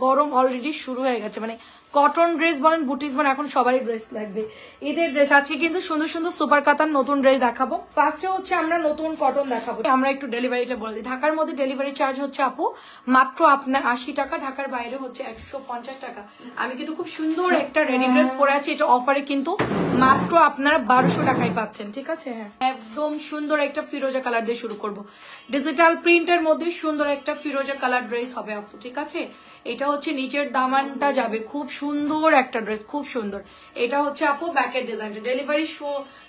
গরম অলরেডি শুরু হয়ে গেছে, মানে কটন ড্রেস বলেন বুটিস বলেন এখন সবারই ড্রেস লাগবে, ঈদের ড্রেস। আজকে কিন্তু সুন্দর সুন্দর সুপার কাতান নতুন ড্রেস দেখাবো। ফার্স্টে হচ্ছে আমরা নতুন কটন দেখাবো। আমরা একটু ডেলিভারিটা বলে দিই। ঢাকার মধ্যে ডেলিভারি চার্জ হচ্ছে আপু মাত্র আপনার 80 টাকা, ঢাকার বাইরে হচ্ছে 150 টাকা। আমি কিন্তু খুব সুন্দর একটা রেডি ড্রেস পরে আছি, এটা অফারে কিন্তু মাত্র আপনারা 1200 টাকায় পাচ্ছেন, ঠিক আছে? হ্যাঁ, একদম সুন্দর একটা ফিরোজা কালার দিয়ে শুরু করব। ডিজিটাল প্রিন্টের মধ্যে সুন্দর একটা ফিরোজা কালার ড্রেস হবে আপু, ঠিক আছে? এটা হচ্ছে নিচের দামানটা যাবে, খুব সুন্দর একটা ড্রেস, খুব সুন্দর। এটা হচ্ছে আপু ব্যাকের ডিজাইনটা। ডেলিভারি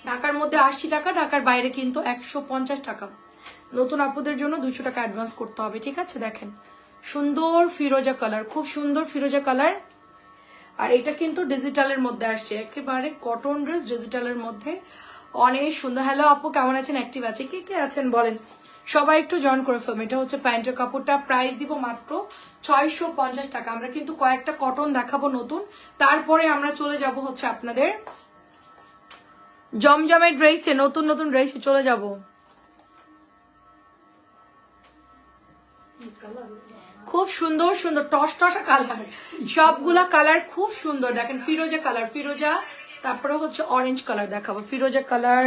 ঢাকার মধ্যে 80 টাকা, ঢাকার বাইরে কিন্তু 150 টাকা। নতুন আপুদের জন্য 200 টাকা অ্যাডভান্স করতে হবে, ঠিক আছে? দেখেন সুন্দর ফিরোজা কালার, খুব সুন্দর ফিরোজা কালার। আর এটা কিন্তু ডিজিটালের মধ্যে আসছে, একেবারে কটন ড্রেস ডিজিটালের মধ্যে, অনেক সুন্দর। হ্যালো আপু, কেমন আছেন? অ্যাক্টিভ আছে, কে কে আছেন বলেন? সবাই একটু জয়েন করে ফেলবেন। এটা হচ্ছে প্যান্টের কাপড়টা, প্রাইস দিব মাত্র 650 টাকা। আমরা কিন্তু কয়েকটা কটন দেখাবো নতুন, তারপরে আমরা চলে যাব হচ্ছে আপনাদের জমজমের ড্রেসে, নতুন নতুন ড্রেসে চলে যাব। খুব সুন্দর সুন্দর টসটসা কালার, সবগুলা কালার খুব সুন্দর। দেখেন ফিরোজা কালার, ফিরোজা, তারপরে হচ্ছে অরেঞ্জ কালার দেখাবো, ফিরোজা কালার,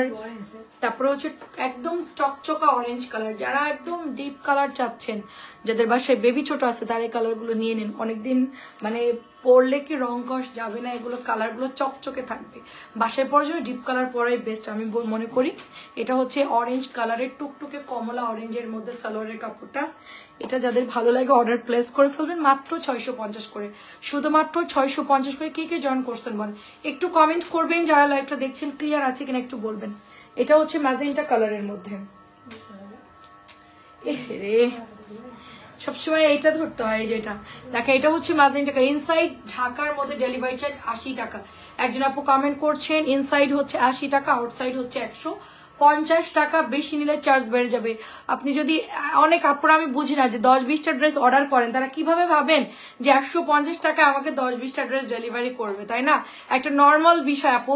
তারপরে হচ্ছে একদম চকচকা অরেঞ্জ কালার। যারা একদম ডিপ কালার চাচ্ছেন, যাদের বাসায় বেবি ছোট আছে, তার এই কালার গুলো নিয়ে নিন। অনেকদিন মানে পরলে কি রং কষ যাবে না, এগুলো কালার গুলো চকচকে থাকবে। বাসায় পরে জন্য ডিপ কালার পরাই বেস্ট আমি মনে করি। এটা হচ্ছে অরেঞ্জ কালারের টুকটুকে কমলা অরেঞ্জের মধ্যে সালোয়ারের কাপড়টা। এটা যাদের ভালো লাগে অর্ডার প্লেস করে ফেলবেন, মাত্র 650 করে, শুধুমাত্র 650 করে। কে কে জয়েন করছেন বলেন, একটু কমেন্ট করবেন। যারা লাইভটা দেখছেন ক্লিয়ার আছে কিনা একটু বলবেন। এটা হচ্ছে ম্যাজেন্টা কালারের মধ্যে, রে সবসময় এইটা ধরতে হয়, যেটা দেখেন এটা হচ্ছে ম্যাজেন্টা কালার। ইনসাইড ঢাকার মধ্যে ডেলিভারি চার্জ 80 টাকা। একজন আপু কমেন্ট করছেন ইনসাইড হচ্ছে 80 টাকা, আউটসাইড হচ্ছে 150 টাকা। বেশি নিলে চার্জ বেড়ে যাবে। আপনি যদি অনেক আপুরা, আমি বুঝি না যে 10-20টা ড্রেস অর্ডার করেন, তারা কিভাবে ভাবেন যে 150 টাকা আমাকে 10-20টা ড্রেস ডেলিভারি করবে, তাই না? একটা নর্মাল বিষয় আপু।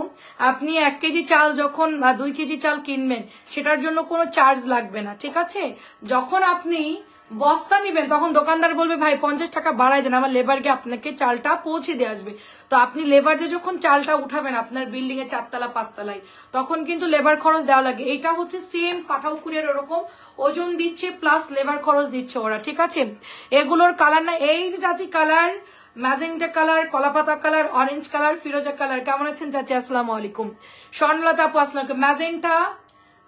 আপনি 1 কেজি চাল যখন বা 2 কেজি চাল কিনবেন, সেটার জন্য কোনো চার্জ লাগবে না, ঠিক আছে? যখন আপনি বস্তা নিবেন তখন দোকানদার বলবে ভাই 50 টাকা বাড়াই দেন, আমার লেবার গিয়ে আপনাকে চালটা পৌঁছে দিয়ে আসবে। তো আপনি লেবার দিয়ে যখন চালটা উঠাবেন আপনার বিল্ডিং এ 4তলা 5তলায়, তখন কিন্তু লেবার খরচ দেওয়া লাগে। এটা হচ্ছে সেম পাঠাও কুরিয়ার ওরকম ওজন দিচ্ছে প্লাস লেবার খরচ দিচ্ছে ওরা, ঠিক আছে? এগুলোর কালার না, এই যে চাচি কালার, ম্যাজেন্টা কালার, কলাপাতা কালার, অরেঞ্জ কালার, ফিরোজা কালার। কেমন আছেন চাচি? আসসালামু আলাইকুম। স্বর্ণলতা আপু আসসালাম। ম্যাজেন্টা,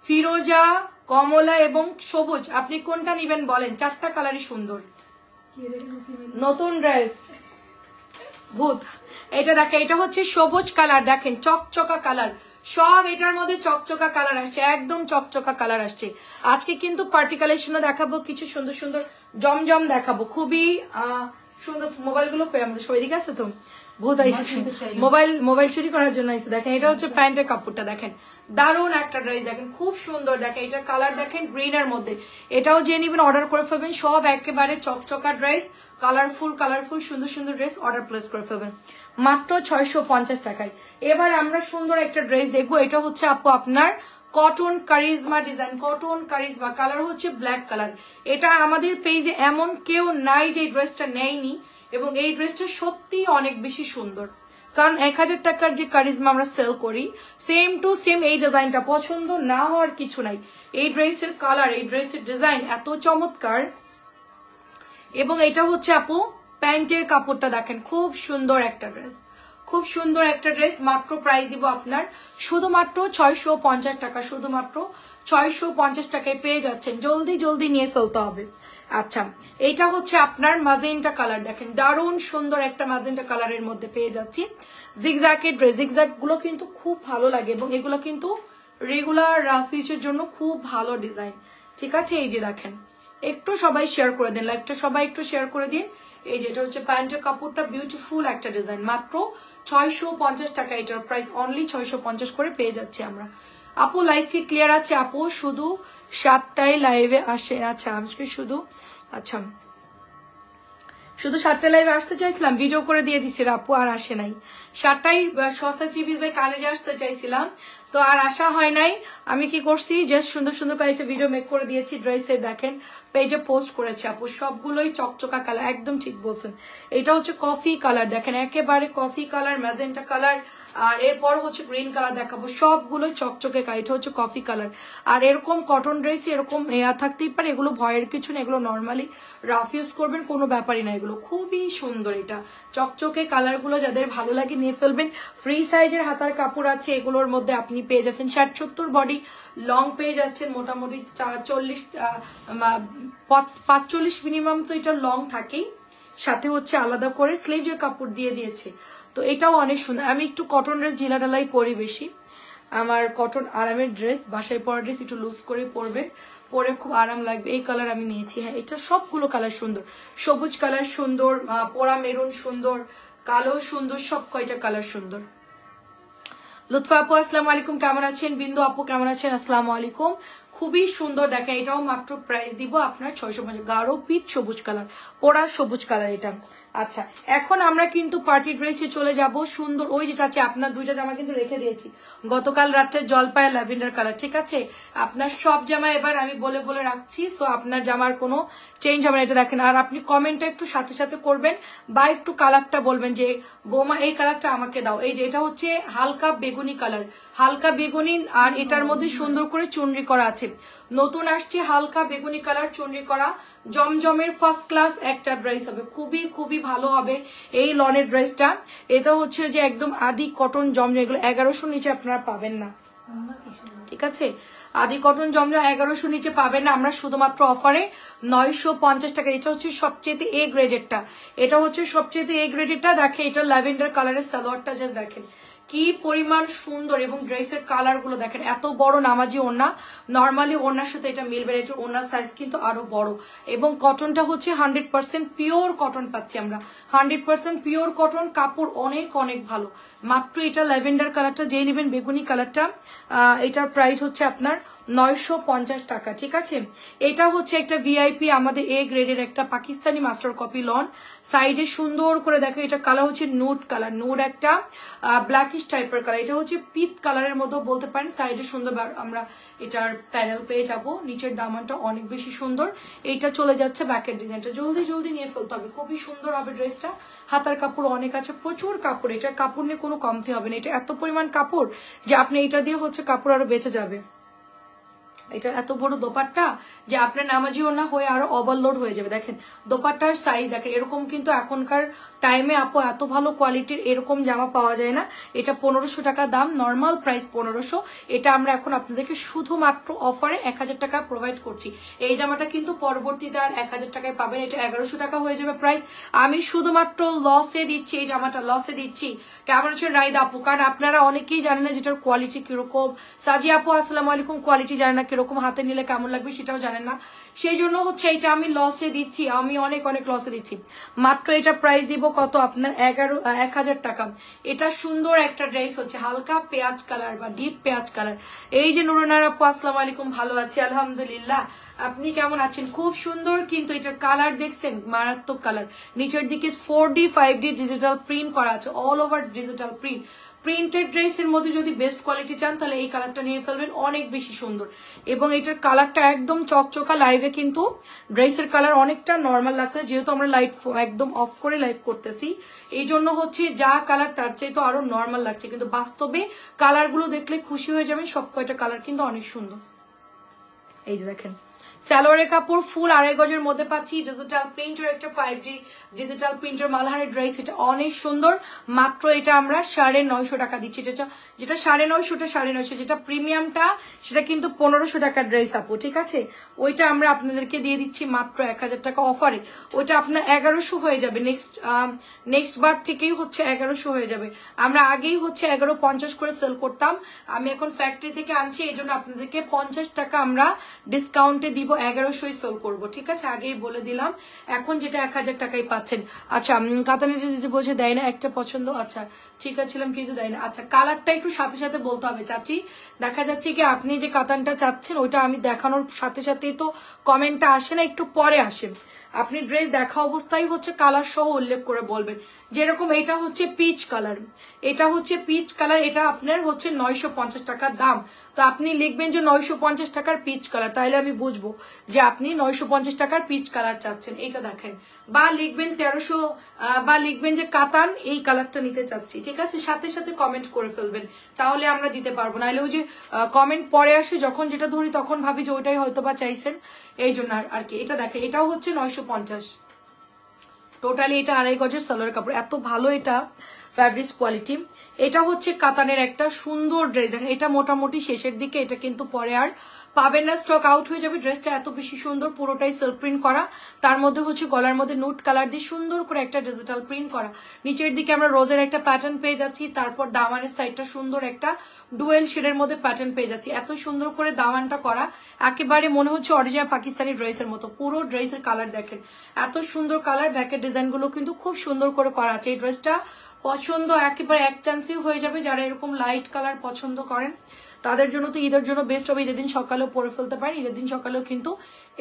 ফিরোজা, কমলা এবং সবুজ, আপনি কোনটা নিবেন বলেন? 4টা কালারই সুন্দর। নতুন ড্রেস ভূত, এটা দেখেন, এটা হচ্ছে সবুজ কালার, দেখেন চকচকা কালার, সব এটার মধ্যে চকচকা কালার আসছে, একদম চকচকা কালার আসছে। আজকে কিন্তু পার্টি কালেকশনও দেখাবো, কিছু সুন্দর সুন্দর জমজম দেখাবো, খুবই সুন্দর। মোবাইল গুলো পেয়ে আমাদের সবাই দিকে আছে তো, ভূত আইসে মোবাইল চুরি করার জন্য আইসে। দেখেন এটা হচ্ছে প্যান্টের কাপড়টা, দেখেন দারুণ একটা ড্রেস, দেখেন খুব সুন্দর। দেখেন এটার কালার দেখেন গ্রিনের মধ্যে, এটাও যে নিবেন অর্ডার করে ফেলবেন। সব একেবারে চকচকা ড্রেস, কালারফুল সুন্দর সুন্দর ড্রেস অর্ডার প্লেস করে ফেলবেন মাত্র 650 টাকায়। এবার আমরা সুন্দর একটা ড্রেস দেখবো। এটা হচ্ছে আপু আপনার cotton charisma design, cotton charisma colour হচ্ছে ব্ল্যাক কালার। এটা আমাদের পেজে এমন কেউ নাই যে এই ড্রেসটা নেয়নি, এবং এই ড্রেসটা সত্যি অনেক বেশি সুন্দর। কারণ 1000 টাকার যে কারিজমা আমরা সেল করি, সেম টু সেম এই ডিজাইনটা পছন্দ না হওয়ার কিছু নাই। এই ড্রেসের কালার, এই ড্রেসের ডিজাইন এত চমৎকার। এবং এটা হচ্ছে আপু প্যান্টের কাপড়টা, দেখেন খুব সুন্দর একটা ড্রেস, খুব সুন্দর একটা ড্রেস। মাত্র প্রাইস দিব আপনার শুধুমাত্র 650 টাকা, শুধুমাত্র 650 টাকায় পেয়ে যাচ্ছেন। জলদি জলদি নিয়ে ফেলতে হবে। আচ্ছা, এইটা হচ্ছে আপনার ম্যাজেন্টা কালার, দেখেন দারুণ সুন্দর একটা ম্যাজেন্টা কালারের মধ্যে পেয়ে যাচ্ছি। জিগজ্যাগের ড্রেস, জিগজ্যাগ গুলো কিন্তু খুব ভালো লাগে, এবং এগুলো কিন্তু রেগুলার রাফিসের জন্য খুব ভালো ডিজাইন, ঠিক আছে? এই যে দেখেন, একটু সবাই শেয়ার করে দিন লাইভটা, সবাই একটু শেয়ার করে দিন। এই যেটা হচ্ছে প্যান্টের কাপড়টা, বিউটিফুল একটা ডিজাইন, মাত্র 650 টাকা। এটার প্রাইস অনলি 650 করে পেয়ে যাচ্ছি আমরা। আপু লাইভ কি ক্লিয়ার আছে? আপু শুধু 7টায় লাইভে আসে। আচ্ছা আজকে শুধু, আচ্ছা শুধু 7টায় লাইভে আসতে চাইছিলাম, ভিডিও করে দিয়ে দিছি আপু, আর আসে নাই। 7টায় সস্তা চিবিস ভাই কলেজে আসতে চাইছিলাম, তো আর আসা হয় নাই। আমি কি করছি, জাস্ট সুন্দর সুন্দর কয়েকটা ভিডিও মেক করে দিয়েছি ড্রেসের। দেখেন পেজে পোস্ট করেছে আপু, সবগুলোই চকচকা কালার, একদম ঠিক বলছেন। এটা হচ্ছে কফি কালার, দেখেন একেবারে কফি কালার, ম্যাজেন্টা কালার, আর এরপর হচ্ছে গ্রিন কালার দেখাবো, সবগুলোই চকচকে কালার। এটা হচ্ছে কফি কালার। আর এরকম কটন ড্রেস এরকম থাকতেই পারে, এগুলো ভয়ের কিছু না, এগুলো নর্মালি রাফ ইউজ করবেন, কোনো ব্যাপারই না। এগুলো খুবই সুন্দর, এটা চকচকে কালার গুলো যাদের ভালো লাগে নিয়ে ফেলবেন। ফ্রি সাইজের হাতার কাপড় আছে এগুলোর মধ্যে, আপনি পেয়ে যাচ্ছেন 60-70 বডি, লং পেয়ে যাচ্ছেন মোটামুটি 45 মিনিমাম, তো এটা লং থাকেই, সাথে হচ্ছে আলাদা করে স্লিভের কাপড় দিয়ে দিয়েছে। তো এটাও অনেক সুন্দর। আমি একটু কটন ড্রেস ঢিলা ঢালাই পরি বেশি, আমার কটন আরামের ড্রেস, বাসায় পরা ড্রেস একটু লুজ করে পরবে, পরে খুব আরাম লাগবে। এই কালার আমি নিয়েছি। হ্যাঁ, এটা সবগুলো কালার সুন্দর, সবুজ কালার সুন্দর, পোড়া মেরুন সুন্দর, কালো সুন্দর, সব কয়টা কালার সুন্দর। লুৎফা আপু আসসালামু আলাইকুম, কেমন আছেন? বিন্দু আপু কেমন আছেন? আসসালামু আলাইকুম। খুবই সুন্দর, দেখেন এটাও মাত্র প্রাইস দিব আপনার 650, গাঢ় পিচ সবুজ কালার, পোড়া সবুজ কালার এটা। আচ্ছা, এখন আমরা কিন্তু পার্টি ড্রেসে চলে যাব। সুন্দর, ওই যে চাচ্ছি আপনার দুইটা জামা কিন্তু রেখে দিয়েছি গতকাল রাত্রে, জলপাই ল্যাভেন্ডার কালার, ঠিক আছে? আপনার সব জামা এবার আমি বলে বলে রাখছি, সো আপনার জামার কোনো চেঞ্জ হবে না। এটা দেখেন, আর আপনি কমেন্টটা একটু সাথে সাথে করবেন বা একটু কালারটা বলবেন যে বৌমা এই কালারটা আমাকে দাও। এই যে এটা হচ্ছে হালকা বেগুনি কালার, হালকা বেগুনি, আর এটার মধ্যে সুন্দর করে চুনরি করা আছে। নতুন আসছে হালকা বেগুনি কালার চুনরি করা, জমজমের ফার্স্ট ক্লাস একটা ড্রেস হবে, খুবই খুবই ভালো হবে এই লনের ড্রেসটা। এটা হচ্ছে যে একদম আদি কটন জমজম, এগুলো 1100 নিচে আপনারা পাবেন না, ঠিক আছে? আদি কটন জমজম 1100 নিচে পাবেন না, আমরা শুধুমাত্র অফারে 950 টাকা। এটা হচ্ছে সবচেয়ে এ গ্রেডেরটা, এটা হচ্ছে সবচেয়ে এ গ্রেডেরটা। দেখেন এটা ল্যাভেন্ডার কালারের সালোয়ারটা জাস্ট দেখেন কি পরিমাণ সুন্দর, এবং ড্রেসের কালার গুলো দেখেন, এত বড় নামাজি ওড়না, নর্মালি ওড়নার সাথে এটা মিলবে। এটা ওড়নার সাইজ কিন্তু আরো বড়, এবং কটনটা হচ্ছে 100% পিওর কটন পাচ্ছি আমরা, 100% পিওর কটন, কাপড় অনেক অনেক ভালো। মাত্র এটা ল্যাভেন্ডার কালারটা যেই নেবেন, বেগুনি কালারটা, এটার প্রাইস হচ্ছে আপনার 950 টাকা, ঠিক আছে? এটা হচ্ছে একটা ভিআইপি আমাদের এ গ্রেডের একটা পাকিস্তানি মাস্টার কপি লন, সাইডে সুন্দর করে দেখো, এটা কালার হচ্ছে নুড কালার, নুড একটা ব্ল্যাকিশ টাইপের কালার, এটা হচ্ছে পিত কালারের মতো বলতে পারেন। সাইডে সুন্দর আমরা এটার প্যানেল পেয়ে যাব, নিচের দামানটা অনেক বেশি সুন্দর। এইটা চলে যাচ্ছে ব্যাকের ডিজাইনটা, জলদি জলদি নিয়ে ফেলতে হবে, খুবই সুন্দর হবে ড্রেসটা। হাতার কাপড় অনেক আছে, প্রচুর কাপড়, এটার কাপড় নিয়ে কোনো কমতি হবে না। এটা এত পরিমাণ কাপড় যে আপনি এটা দিয়ে হচ্ছে কাপড় আরো বেঁচে যাবে। এটা এত বড় দোপাট্টা যে আপনার নামাজি ওড়না হয়ে আরো ওভারলোড হয়ে যাবে। দেখেন দোপাট্টার সাইজ দেখেন, এরকম কিন্তু এখনকার টাইমে আপু এত ভালো কোয়ালিটির এরকম জামা পাওয়া যায় না। এটা 1500 টাকা দাম, নর্মাল প্রাইস 1500। এটা আমরা এখন আপনাদেরকে শুধুমাত্র অফারে 1000 টাকা প্রোভাইড করছি। এই জামাটা কিন্তু পরবর্তীতে আর 1000 টাকায় পাবেন, এটা 1100 টাকা হয়ে যাবে প্রাইস। আমি শুধুমাত্র লসে দিচ্ছি, এই জামাটা লসে দিচ্ছি। কেমন হচ্ছে রাইদা আপু? কারণ আপনারা অনেকেই জানেন না যেটার কোয়ালিটি কিরকম। সাজি আপু আসসালামু আলাইকুম, কোয়ালিটি জানেন না কিরকম, হাতে নিলে কেমন লাগবে সেটাও জানেন না, সেই জন্য হচ্ছে এটা আমি লসে দিচ্ছি, আমি অনেক অনেক লসে দিচ্ছি। মাত্র এটা প্রাইস দিব কত আপনার 1000 টাকা। এটা সুন্দর একটা ড্রেস হচ্ছে হালকা পেঁয়াজ কালার বা ডিপ পেঁয়াজ কালার। এই যে নুরুনার আপু আসসালামু আলাইকুম, ভালো আছি আলহামদুলিল্লাহ, আপনি কেমন আছেন? খুব সুন্দর, কিন্তু এটার কালার দেখছেন মারাত্মক কালার। নিচের দিকে 4D 5D ডিজিটাল প্রিন্ট করা আছে, all over digital print. Printed ড্রেসের মধ্যে যদি বেস্ট কোয়ালিটি চান তাহলে এই কালারটা নিয়ে ফেলবেন, অনেক বেশি সুন্দর। এবং এটার কালারটা একদম চকচকা, লাইভে কিন্তু ড্রেসের কালার অনেকটা নর্মাল লাগছে, যেহেতু আমরা লাইট একদম অফ করে লাইভ করতেছি, এই জন্য হচ্ছে যা কালার তার চেয়ে তো আরো নর্মাল লাগছে, কিন্তু বাস্তবে কালারগুলো দেখলে খুশি হয়ে যাবেন, সব কয়টা কালার কিন্তু অনেক সুন্দর। এই যে দেখেন সালোয়ারের কাপড় ফুল 2.5 গজের মধ্যে পাচ্ছি, ডিজিটাল প্রিন্টের একটা 5D ডিজিটাল প্রিন্টের মালহারের ড্রেস, এটা অনেক সুন্দর। মাত্র এটা আমরা 950 টাকা দিচ্ছি। যেটা 950, 950, যেটা প্রিমিয়ামটা সেটা কিন্তু 1500 টাকার ড্রেস আপু, ঠিক আছে? ওইটা আমরা আপনাদেরকে দিয়ে দিচ্ছি মাত্র 1000 টাকা অফারে। ওইটা আপনার 1100 হয়ে যাবে, নেক্সট বার থেকেই হচ্ছে 1100 হয়ে যাবে। আমরা আগেই হচ্ছে 1150 করে সেল করতাম, আমি এখন ফ্যাক্টরি থেকে আনছি, এই জন্য আপনাদেরকে 50 টাকা আমরা ডিসকাউন্টে দিব, 1100 সেল করবো, ঠিক আছে? আগেই বলে দিলাম। এখন যেটা 1000 টাকাই পাচ্ছেন। আচ্ছা, কাতানের যে বোঝে দেয় না একটা পছন্দ, আচ্ছা ঠিক আছে কিন্তু দেয় না। আচ্ছা, কালারটা একটু সাথে সাথে বলতে হবে চাচি। দেখা যাচ্ছে কি আপনি যে কাতানটা চাচ্ছেন ওইটা আমি দেখানোর সাথে সাথেই তো কমেন্টটা আসে না, একটু পরে আসে। আপনি ড্রেস দেখা অবস্থায় হচ্ছে কালার সহ উল্লেখ করে বলবেন। যেরকম এটা হচ্ছে পিচ কালার, এটা হচ্ছে পিচ কালার, এটা আপনার হচ্ছে 950 টাকার দাম। তো আপনি লিখবেন যে 950 টাকার পিচ কালার, তাহলে আমি বুঝবো যে আপনি 950 টাকার পিচ কালার চাচ্ছেন। এটা দেখেন, বা লিখবেন 1300, বা লিখবেন যে কাতান এই কালারটা নিতে চাচ্ছি, ঠিক আছে? সাথে সাথে কমেন্ট করে ফেলবেন, তাহলে আমরা দিতে পারবো। নাহলে ওই যে কমেন্ট পরে আসে, যখন যেটা ধরি তখন ভাবি যে ওইটাই হয়তো বা চাইছেন, এই জন্য আর কি। এটা দেখেন, এটাও হচ্ছে 950, টোটালি এটা 2.5 গজের সালোয়ার কাপড়, এত ভালো এটা ফ্যাব্রিক্স কোয়ালিটি। এটা হচ্ছে কাতানের একটা সুন্দর ড্রেস, দেখেন এটা মোটামুটি শেষের দিকে, এটা কিন্তু পরে আর পাবেন না, স্টক আউট হয়ে যাবে। ড্রেসটা এত বেশি সুন্দর, পুরোটাই সেলফ প্রিন্ট করা, তার মধ্যে হচ্ছে গলার মধ্যে নুট কালার দিয়ে সুন্দর করে একটা ডিজিটাল প্রিন্ট করা। নিচের দিকে আমরা রোজের একটা প্যাটার্ন পেয়ে যাচ্ছি, তারপর দামানের সাইডটা সুন্দর একটা ডুয়েল শেডের মধ্যে প্যাটার্ন পেয়ে যাচ্ছি। এত সুন্দর করে দামানটা করা, একেবারে মনে হচ্ছে অরিজিনাল পাকিস্তানি ড্রেসের মতো। পুরো ড্রেসের কালার দেখেন, এত সুন্দর কালার, ব্যাকের ডিজাইন গুলো কিন্তু খুব সুন্দর করে করা আছে। এই ড্রেসটা পছন্দ একেবারে এক চান্সেই হয়ে যাবে। যারা এরকম লাইট কালার পছন্দ করেন তাদের জন্য তো ঈদের জন্য বেস্ট হবে। ঈদের দিন সকালেও পরে ফেলতে পারেন, ঈদের দিন সকালেও কিন্তু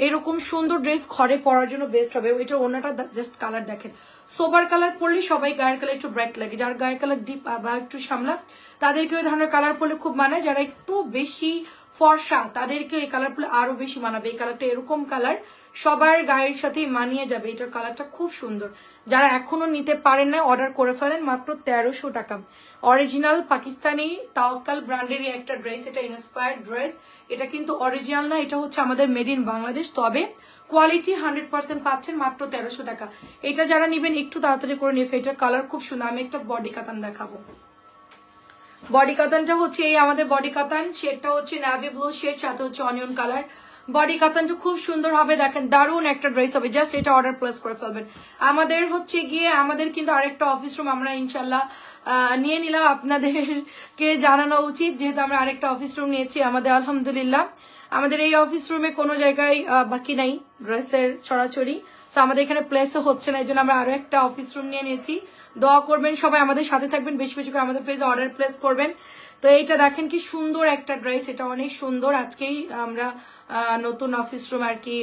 এরকম সুন্দর ড্রেস ঘরে পরার জন্য বেস্ট হবে। ওইটা ওনাটা জাস্ট কালার দেখেন, সোবার কালার পরলে সবাই গায়ের কালার একটু ব্রাইট লাগে, যার গায়ের কালার ডিপ বা একটু সামলা তাদেরকে ওই ধরনের কালার পরলে খুব মানায়। যারা একটু বেশি ফর্সা তাদেরকে এই কালার পরলে আরো বেশি মানাবে। এই কালারটা এরকম কালার সবার গায়ের সাথেই মানিয়ে যাবে, এটার কালারটা খুব সুন্দর। যারা এখনো নিতে পারেন না অর্ডার করে ফেলেন, মাত্র 1300 টাকা। অরিজিনাল পাকিস্তানি তাওয়াক্কাল ব্র্যান্ডেরই একটা ড্রেস, এটা ইন্সপায়ার্ড ড্রেস, এটা কিন্তু অরিজিনাল না, এটা হচ্ছে আমাদের মেড ইন বাংলাদেশ, তবে কোয়ালিটি 100% পাচ্ছেন মাত্র 1300 টাকা। এটা যারা নেবেন একটু তাড়াতাড়ি করে নিয়ে, এটার কালার খুব সুন্দর। আমি একটা বডি কাতান দেখাবো, বডি কাতানটা হচ্ছে এই আমাদের বডি কাতান, শেডটা হচ্ছে নেভি ব্লু শেড, সাথে হচ্ছে অনিয়ন কালার। বডি কাতানটা খুব সুন্দর হবে, দেখেন দারুণ একটা ড্রেস হবে। জাস্ট এটা অর্ডার প্লেস করে ফেলবেন। আমাদের হচ্ছে গিয়ে আমাদের কিন্তু আরেকটা অফিস রুম আমরা ইনশাল্লাহ নিয়ে নিলাম, আপনাদেরকে জানানো উচিত, যেহেতু আমরা আরেকটা অফিস রুম নিয়েছি আমাদের। আলহামদুলিল্লাহ আমাদের এই অফিস রুমে কোনো জায়গায় বাকি নাই ড্রেসের ছড়াছড়ি, সো আমাদের এখানে প্লেসও হচ্ছে না, এই জন্য আমরা আরো একটা অফিস রুম নিয়ে নিয়েছি। দোয়া করবেন সবাই, আমাদের সাথে থাকবেন, বেশি বেশি করে আমাদের পেজে অর্ডার প্লেস করবেন। তো এইটা দেখেন কি সুন্দর একটা ড্রেস, এটা অনেক সুন্দর। আজকেই আমরা নতুন অফিস রুম আর কি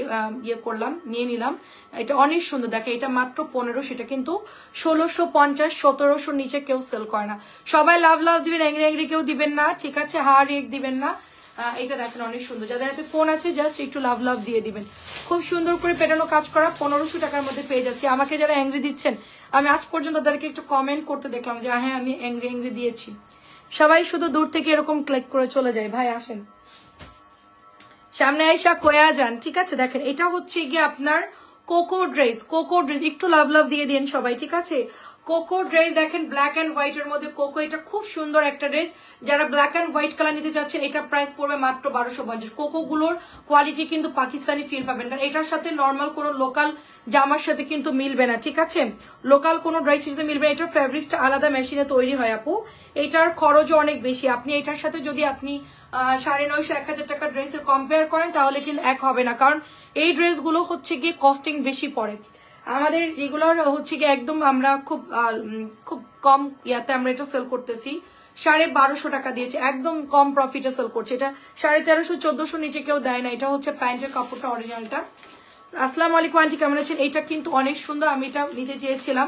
ইয়ে করলাম, নিয়ে নিলাম। এটা অনেক সুন্দর, দেখেন এটা মাত্র 1500, সেটা কিন্তু 1650 1700 নিচে কেউ সেল করে না। সবাই লাভ লাভ দিবেন, অ্যাংরি অ্যাংরি কেউ দিবেন না, ঠিক আছে? হার রেট দিবেন না। এটা দেখেন অনেক সুন্দর, যাদের হাতে ফোন আছে জাস্ট একটু লাভ লাভ দিয়ে দিবেন। খুব সুন্দর করে পেটানো কাজ করা, 1500 টাকার মধ্যে পেয়ে যাচ্ছি। আমাকে যারা অ্যাংরি দিচ্ছেন, আমি আজ পর্যন্ত তাদেরকে একটু কমেন্ট করতে দেখলাম যে হ্যাঁ আমি অ্যাংরি অ্যাংরি দিয়েছি। সবাই শুধু দূর থেকে এরকম ক্লিক করে চলে যায়। ভাই আসেন সামনে আইসা কয়া যান, ঠিক আছে? দেখেন এটা হচ্ছে গিয়ে আপনার কোকো ড্রেস, কোকো ড্রেস একটু লাভ লাভ দিয়ে দিন সবাই, ঠিক আছে? কোকো ড্রেস দেখেন, ব্ল্যাক এন্ড হোয়াইট এর মধ্যে কোকো, এটা খুব সুন্দর একটা ড্রেস। যারা ব্ল্যাক এন্ড হোয়াইট কালার নিতে চাচ্ছেন, এটা প্রাইস পড়বে মাত্র 1250। কোকো গুলোর কোয়ালিটি কিন্তু পাকিস্তানি ফিল পাবেন, কারণ এটার সাথে নর্মাল কোনো লোকাল জামার সাথে কিন্তু মিলবে না, ঠিক আছে? লোকাল কোনো ড্রেসের সাথে মিলবে না। এটার ফ্যাব্রিক্সটা আলাদা মেশিনে তৈরি হয় আপু, এটার খরচও অনেক বেশি। আপনি এটার সাথে যদি আপনি 950 1000 টাকার ড্রেসের কম্পেয়ার করেন তাহলে কিন্তু এক হবে না, কারণ এই ড্রেসগুলো হচ্ছে গিয়ে কস্টিং বেশি পড়ে। আমাদের রেগুলার হচ্ছে গিয়ে একদম আমরা খুব কম ইয়াতে আমরা এটা সেল করতেছি, 1250 টাকা দিয়েছে, একদম কম প্রফিটে সেল করছে। এটা 1350 1400 নিচে কেউ দেয় না। এটা হচ্ছে প্যান্টের কাপড়টা অরিজিনালটা। আসসালামু আলাইকুম আন্টি, কেমন আছেন? এটা কিন্তু অনেক সুন্দর, আমি এটা নিতে চেয়েছিলাম,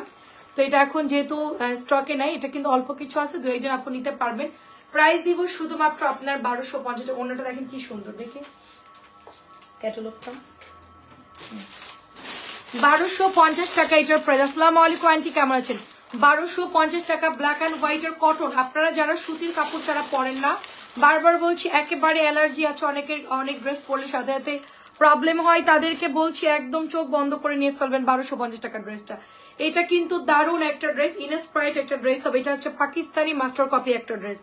তো এটা এখন যেহেতু স্টকে নাই, এটা কিন্তু অল্প কিছু আছে, 2-1 আপনি নিতে পারবেন। প্রাইস দিব শুধুমাত্র আপনার 1250। অন্যটা দেখেন কি সুন্দর, দেখে ক্যাটালগটা 1250 টাকা এটার প্রাইস। আসসালামু আলাইকুম আন্টি, কেমন আছেন? 1250 টাকা ব্ল্যাক অ্যান্ড হোয়াইটের কটন। আপনারা যারা সুতির কাপড় ছাড়া পরেন না, বারবার বলছি, একেবারে অ্যালার্জি আছে অনেকের, অনেক ড্রেস পরলে সাথে সাথে প্রবলেম হয়, তাদেরকে বলছি একদম চোখ বন্ধ করে নিয়ে ফেলবেন 1250 টাকার ড্রেসটা। এটা কিন্তু দারুণ একটা ড্রেস, ইনস্পায়ার্ড একটা ড্রেস হবে। এটা হচ্ছে পাকিস্তানি মাস্টার কপি একটা ড্রেস।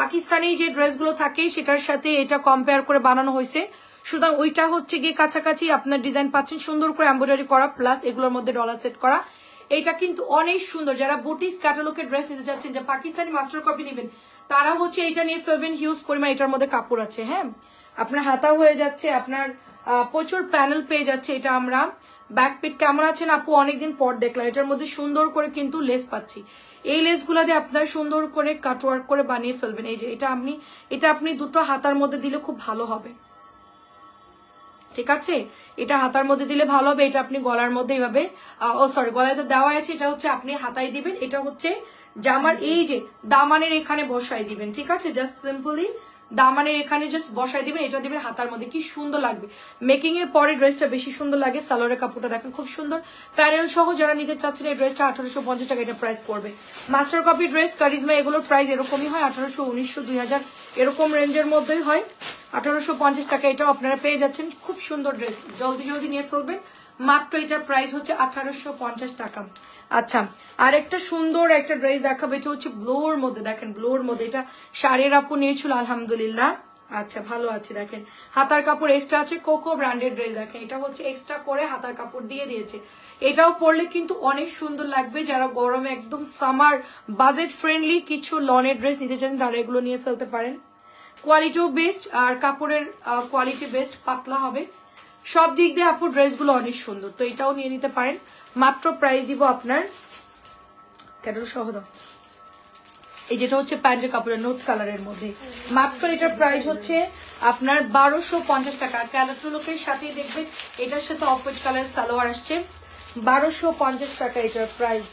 পাকিস্তানি যে ড্রেসগুলো থাকে সেটার সাথে এটা কম্পেয়ার করে বানানো হয়েছে, সুতরাং ওইটা হচ্ছে গিয়ে কাছাকাছি আপনার ডিজাইন পাচ্ছেন, সুন্দর করে এমব্রয়ডারি করা, প্লাস এগুলোর মধ্যে ডলার সেট করা। এটা কিন্তু অনেক সুন্দর। যারা বুটিস ক্যাটালগের ড্রেস নিতে চাচ্ছেন, যে পাকিস্তানি মাস্টার কপি নেবেন, তারা হচ্ছে এটা নিয়ে ফেলবেন। হিউজ পরিমাণ এটার মধ্যে কাপড় আছে, হ্যাঁ, আপনার হাতাও হয়ে যাচ্ছে, আপনার প্রচুর প্যানেল পেয়ে যাচ্ছে। এটা আমরা ব্যাক পিট। কেমন আছেন আপু? অনেকদিন পর দেখলাম। এটার মধ্যে সুন্দর করে কিন্তু লেস পাচ্ছি, এই লেসগুলো দিয়ে আপনারা সুন্দর করে কাটওয়ার্ক করে বানিয়ে ফেলবেন। এই যে এটা আপনি দুটো হাতার মধ্যে দিলে খুব ভালো হবে, ঠিক আছে, এটা হাতার মধ্যে দিলে ভালো হবে। এটা আপনি গলার মধ্যে এইভাবে গলায় তো দেওয়া আছে, এটা হচ্ছে আপনি হাতায় দিবেন। এটা হচ্ছে জামার এই যে দামানের এখানে বসাই দিবেন, ঠিক আছে, জাস্ট সিম্পলি দামানের এখানে জাস্ট বসাই দিবেন, এটা দিবেন হাতার মধ্যে, কি সুন্দর লাগবে। মেকিং এর পরে ড্রেসটা বেশি সুন্দর লাগে। সালোয়ারের কাপড়টা দেখেন খুব সুন্দর, প্যানেল সহ যারা নিতে চাচ্ছেন এই ড্রেসটা 1850 টাকা এটা প্রাইস পড়বে। মাস্টার কপি ড্রেস কারিজমা এগুলোর প্রাইস এরকমই হয়, 1800, 1900, 2000 এরকম রেঞ্জের মধ্যেই হয়। 1850 টাকা এটাও আপনারা পেয়ে যাচ্ছেন, খুব সুন্দর ড্রেস, জলদি জলদি নিয়ে ফেলবেন। মাত্র এটার প্রাইস হচ্ছে 1850 টাকা। আচ্ছা, আর একটা সুন্দর একটা ড্রেস দেখাবো, এটা হচ্ছে ব্লুর মধ্যে, দেখেন ব্লুর মধ্যে, এটা শাড়ির আপু নিয়েছিল আলহামদুলিল্লাহ। আচ্ছা ভালো আছে, দেখেন হাতার কাপড় এক্সট্রা আছে, কোকো ব্র্যান্ডের ড্রেস, দেখেন এটা হচ্ছে এক্সট্রা করে হাতার কাপড় দিয়ে দিয়েছে। এটাও পরলে কিন্তু অনেক সুন্দর লাগবে। যারা গরমে একদম সামার বাজেট ফ্রেন্ডলি কিছু লনের ড্রেস নিতে চান তারা এগুলো নিয়ে ফেলতে পারেন। কোয়ালিটিও বেস্ট আর কাপড়ের কোয়ালিটি বেস্ট, পাতলা হবে, সব দিক দিয়ে আপু ড্রেসগুলো অনেক সুন্দর, তো এটাও নিয়ে নিতে পারেন। মাত্র প্রাইস দিব আপনার ক্যাটালগ সহ দাও, এই যেটা হচ্ছে প্যান্টের কাপড়ের নোট কালারের মধ্যে, মাত্র এটার প্রাইস হচ্ছে আপনার 1250 টাকা। ক্যাটালগের সাথেই দেখবেন এটার সাথে অফ হোয়াইট কালারের সালোয়ার আসছে, 1250 টাকা এটার প্রাইস।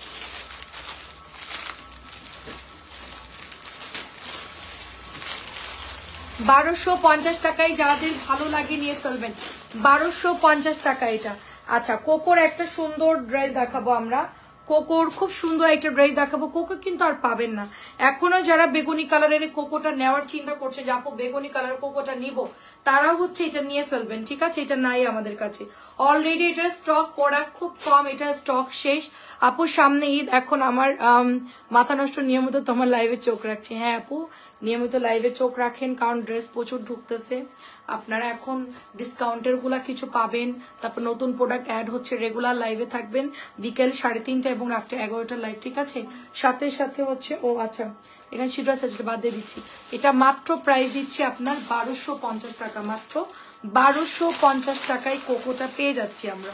$1250 টাকায় যাদের ভালো লাগে নিয়ে ফেলবেন, 1250 টাকা এটা। আচ্ছা, কোকোর একটা সুন্দর ড্রেস দেখাবো আমরা, কোকোর খুব সুন্দর একটা ড্রেস দেখাবো। কোকো কিন্তু আর পাবেন না, এখনো যারা বেগুনি কালারের কোকোটা নেওয়ার চিন্তা করছে যে আপু বেগুনি কালার কোকোটা নিব, তারাও হচ্ছে এটা নিয়ে ফেলবেন, ঠিক আছে, এটা নাই আমাদের কাছে অলরেডি, এটার স্টক প্রোডাক্ট খুব কম, এটার স্টক শেষ। আপু সামনে ঈদ, এখন আমার মাথা নষ্ট, নিয়মিত তোমার লাইভে চোখ রাখছে। হ্যাঁ আপু, নিয়মিত লাইভে চোখ রাখেন, কারণ ড্রেস প্রচুর ঢুকতেছে, আপনারা এখন ডিসকাউন্টের গুলা কিছু পাবেন, তারপর নতুন প্রোডাক্ট অ্যাড হচ্ছে, রেগুলার লাইভে থাকবেন বিকেল 3:30 এবং রাত্রে 11টার লাইভ, ঠিক আছে। সাথে সাথে হচ্ছে আচ্ছা এখানে ছিদ্র আছে, যেটা বাদ দিয়ে দিচ্ছি, এটা মাত্র প্রাইস দিচ্ছি আপনার 1250 টাকা, মাত্র 1250 টাকায় কোকোটা পেয়ে যাচ্ছি আমরা।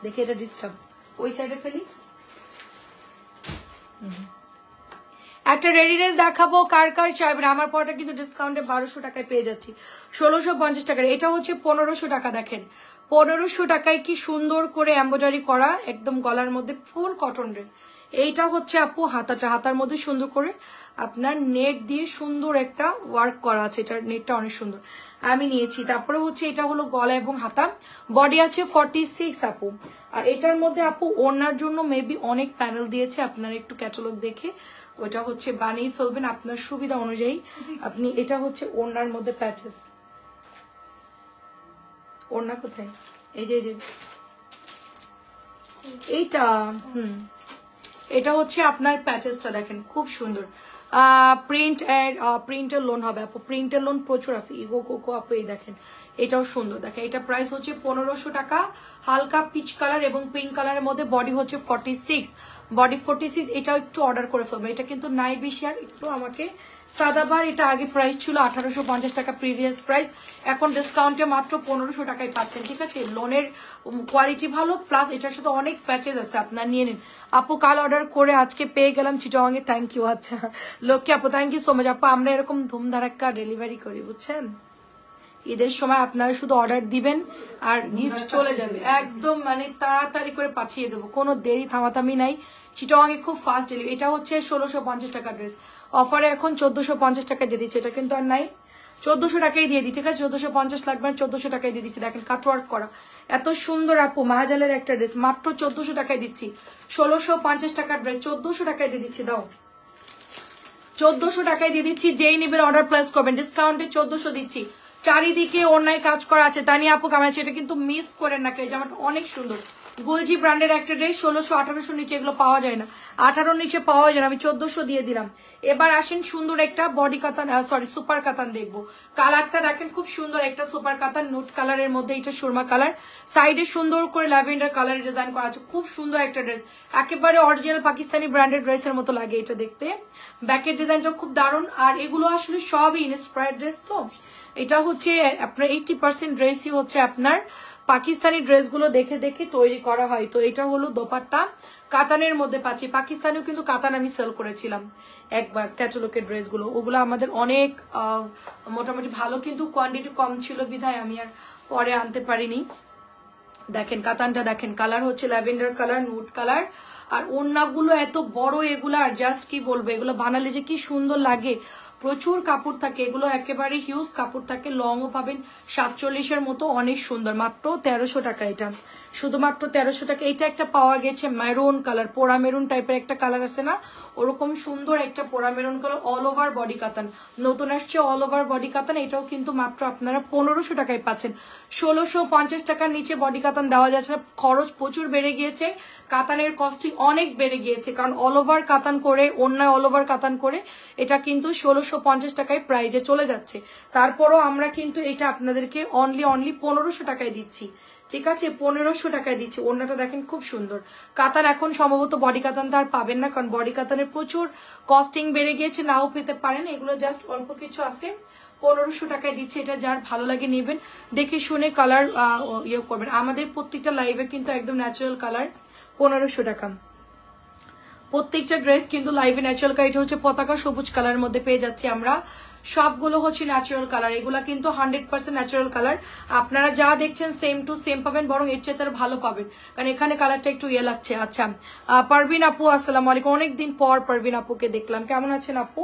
দেখি এটা ডিস্টার্ব, ওই সাইডে ফেলি। একটা রেডি ড্রেস দেখাবো, কার কার চাইবেন, আমার পরটা কিন্তু ডিসকাউন্টে 1200 টাকায় পেয়ে যাচ্ছি, 1650 টাকার। এটা হচ্ছে 1500 টাকা, দেখেন 1500 টাকায় কি সুন্দর করে এমব্রয়ডারি করা, একদম গলার মধ্যে ফুল কটন ড্রেস। এইটা হচ্ছে আপু হাতার মধ্যে সুন্দর করে আপনার নেট দিয়ে সুন্দর একটা ওয়ার্ক করা আছে, এটার নেটটা অনেক সুন্দর আমি নিয়েছি। তারপরে হচ্ছে এটা হলো গলা এবং হাতা, বডি আছে 46 আপু। আর এটার মধ্যে আপু ওড়নার জন্য মেবি অনেক প্যানেল দিয়েছে, আপনারা একটু ক্যাটালগ দেখে ওটা হচ্ছে বানিয়ে ফেলবেন আপনার সুবিধা অনুযায়ী। আপনি এটা হচ্ছে ওড়নার মধ্যে প্যাচেস, ওড়না কোথায়, এই যে এইটা, এটা হচ্ছে আপনার প্যাচেসটা দেখেন খুব সুন্দর, প্রিন্টের লোন হবে আপু, প্রিন্টের লোন প্রচুর আছে, ইগো কোকো আপু, এই দেখেন এটাও সুন্দর, দেখেন এটা প্রাইস হচ্ছে 1500 টাকা, হালকা পিচ কালার এবং পিঙ্ক কালারের মধ্যে, বডি হচ্ছে 46, বডি 46। এটাও একটু অর্ডার করে ফেলবেন, এটা কিন্তু নাই বেশি, আর একটু আমাকে সাদাবার, এটা আগে প্রাইস ছিল 1850 টাকা প্রিভিয়াস প্রাইস, এখন ডিসকাউন্টে মাত্র 1500 টাকায় পাচ্ছেন, ঠিক আছে। লোনের কোয়ালিটি ভালো, প্লাস এটার সাথে অনেক প্যাচেস আছে, আপনার নিয়ে নিন। আপু কাল অর্ডার করে আজকে পেয়ে গেলাম চিটং এ, থ্যাংক ইউ। আচ্ছা লক্ষ্মী আপু, থ্যাংক ইউ সো মাচ আপু, আমরা এরকম ধুমধারাক্কা ডেলিভারি করি বুঝছেন। ঈদের সময় আপনারা শুধু অর্ডার দিবেন আর গিফট চলে যাবে, একদম মানে তাড়াতাড়ি করে পাঠিয়ে দেবো, কোনো দেরি থামাথামি নাই, চিটং এ খুব ফাস্ট ডেলিভারি। এটা হচ্ছে 1650 টাকা ড্রেস, অফারে এখন 1450 টাকায় দিয়ে দিচ্ছে, এটা কিন্তু আর নাই, 1400 টাকায় দিয়ে দিই, ঠিক আছে, 1450 লাগবে না, 1400 টাকায় দিয়ে দিচ্ছি। দেখেন কাটওয়ার্ক করা এত সুন্দর আপু, মাহাজালের একটা ড্রেস, মাত্র 1400 টাকায় দিচ্ছি, 1650 টাকার ড্রেস 1400 টাকায় দিয়ে দিচ্ছি, দাও 1400 টাকায় দিয়ে দিচ্ছি, যেই নিবেন অর্ডার প্লেস করবেন, ডিসকাউন্টে 1400 দিচ্ছি। চারিদিকে অন্যায় কাজ করা আছে, তানিয়া আপু কেমন আছে, এটা কিন্তু মিস করেন না, এই জামাটা অনেক সুন্দর, গোলজি ব্র্যান্ডের একটা ড্রেস, 1600-1800 নিচে এগুলো পাওয়া যায় না, 18 নিচে পাওয়া যায় না, আমি 1400 দিয়ে দিলাম। এবার আসেন সুন্দর একটা বডি কাতান, সুপার কাতান দেখবো, কালারটা দেখেন খুব সুন্দর একটা সুপার কাতান, নোট কালারের মধ্যে, এটা সুরমা কালার, সাইডে সুন্দর করে ল্যাভেন্ডার কালারের ডিজাইন করা আছে, খুব সুন্দর একটা ড্রেস, একেবারে অরিজিনাল পাকিস্তানি ব্র্যান্ডেড ড্রেসের মতো লাগে এটা দেখতে, ব্যাকের ডিজাইনটা খুব দারুণ। আর এগুলো আসলে সবই ইন্সপায়ার্ড ড্রেস, তো এটা হচ্ছে আপনার 80% ড্রেসই হচ্ছে আপনার পাকিস্তানি ড্রেসগুলো দেখে দেখে তৈরি করা হয়। তো এটা হলো দোপাট্টা, কাতানের মধ্যে পাচ্ছি। পাকিস্তানেও কিন্তু কাতান আমি সেল করেছিলাম একবার, ক্যাটালগের ড্রেসগুলো, ওগুলো আমাদের অনেক মোটামুটি ভালো, কিন্তু কোয়ান্টিটি কম ছিল বিধায় আমি আর পরে আনতে পারিনি। দেখেন কাতানটা দেখেন, কালার হচ্ছে ল্যাভেন্ডার কালার, নুড কালার, আর ওড়নাগুলো এত বড় এগুলো, আর জাস্ট কি বলবো, এগুলো বানালে যে কি সুন্দর লাগে। প্রচুর কাপড় থাকে, এগুলো একেবারে হিউজ কাপড় থাকে, লংও পাবেন 47-এর মতো, অনেক সুন্দর। মাত্র 1300 টাকা এটা, শুধুমাত্র 1300 টাকা। এটা একটা পাওয়া গেছে মেরুন কালার, পোড়া মেরুন টাইপের একটা কালার আছে না, ওরকম সুন্দর একটা পোড়া maroon colour, all over body কাতান, নতুন আসছে অল ওভার বডি কাতান। এটাও কিন্তু মাত্র আপনারা 1500 টাকায় পাচ্ছেন। 1650 টাকার নিচে বডি কাতান দেওয়া যাচ্ছে না, খরচ প্রচুর বেড়ে গিয়েছে, কাতানের কস্টিং অনেক বেড়ে গিয়েছে, কারণ অল ওভার কাতান করে, অন্যায় অল ওভার কাতান করে এটা কিন্তু 1650 টাকায় প্রাইজে চলে যাচ্ছে। তারপরও আমরা কিন্তু এটা আপনাদেরকে অনলি 1500 টাকায় দিচ্ছি, ঠিক আছে, 1500 টাকায় দিচ্ছি। ওড়নাটা দেখেন খুব সুন্দর। কাতান এখন সম্ভবত বডি কাতান তার পাবেন না, কারণ বডি কাতানের প্রচুর কস্টিং বেড়ে গিয়েছে, নাও পেতে পারেন, এগুলো জাস্ট অল্প কিছু আছে। 1500 টাকায় দিচ্ছে, এটা যার ভালো লাগে নেবেন, দেখে শুনে কালার ইয়ে করবেন। আমাদের প্রত্যেকটা লাইভে কিন্তু একদম ন্যাচারাল কালার 1500 টাকা প্রত্যেকটা ড্রেস কিন্তু লাইভে ন্যাচারাল কালার। এটা হচ্ছে পতাকা সবুজ কালারের মধ্যে পেয়ে যাচ্ছি আমরা, সবগুলো হচ্ছে ন্যাচারাল কালার, এগুলা কিন্তু 100% ন্যাচারাল কালার। আপনারা যা দেখছেন সেম টু সেম পাবেন, বরং এর চেয়ে তার ভালো পাবেন, কারণ এখানে কালারটা একটু ইয়ে লাগছে। আচ্ছা পারভিন আপু আসসালামু আলাইকুম, অনেকদিন পর পারভিন আপুকে দেখলাম, কেমন আছেন আপু?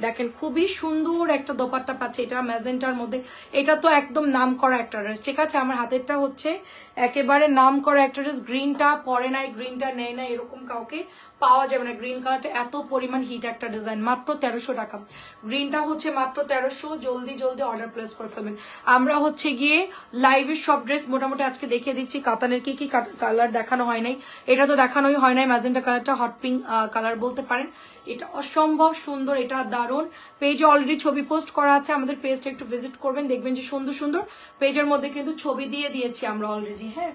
দেখেন খুবই সুন্দর একটা দোপাট্টা পাচ্ছে, এটা ম্যাজেন্টার মধ্যে, এটা তো একদম নাম করা একটা ড্রেস, ঠিক আছে। আমার হাতেরটা হচ্ছে একেবারে নাম করা একটা ড্রেস, গ্রিনটা পরে নাই, গ্রিনটা নেয় না, এরকম কাউকে পাওয়া যাবে না। গ্রিন কালারটা এত পরিমাণ হিট একটা ডিজাইন, মাত্র 1300 টাকা। গ্রিনটা হচ্ছে মাত্র 1300, জলদি জলদি অর্ডার প্লেস করে ফেলবেন। আমরা হচ্ছে গিয়ে লাইভের সব ড্রেস মোটামুটি আজকে দেখিয়ে দিচ্ছি। কাতানের কি কি কালার দেখানো হয় নাই, এটা তো দেখানোই হয় নাই, ম্যাজেন্টা কালারটা হট পিঙ্ক কালার বলতে পারেন, এটা অসম্ভব সুন্দর, এটা দারুণ। পেজে অলরেডি ছবি পোস্ট করা আছে, আমাদের পেজটা একটু ভিজিট করবেন, দেখবেন যে সুন্দর সুন্দর পেজের মধ্যে কিন্তু ছবি দিয়ে দিয়েছি আমরা অলরেডি। হ্যাঁ,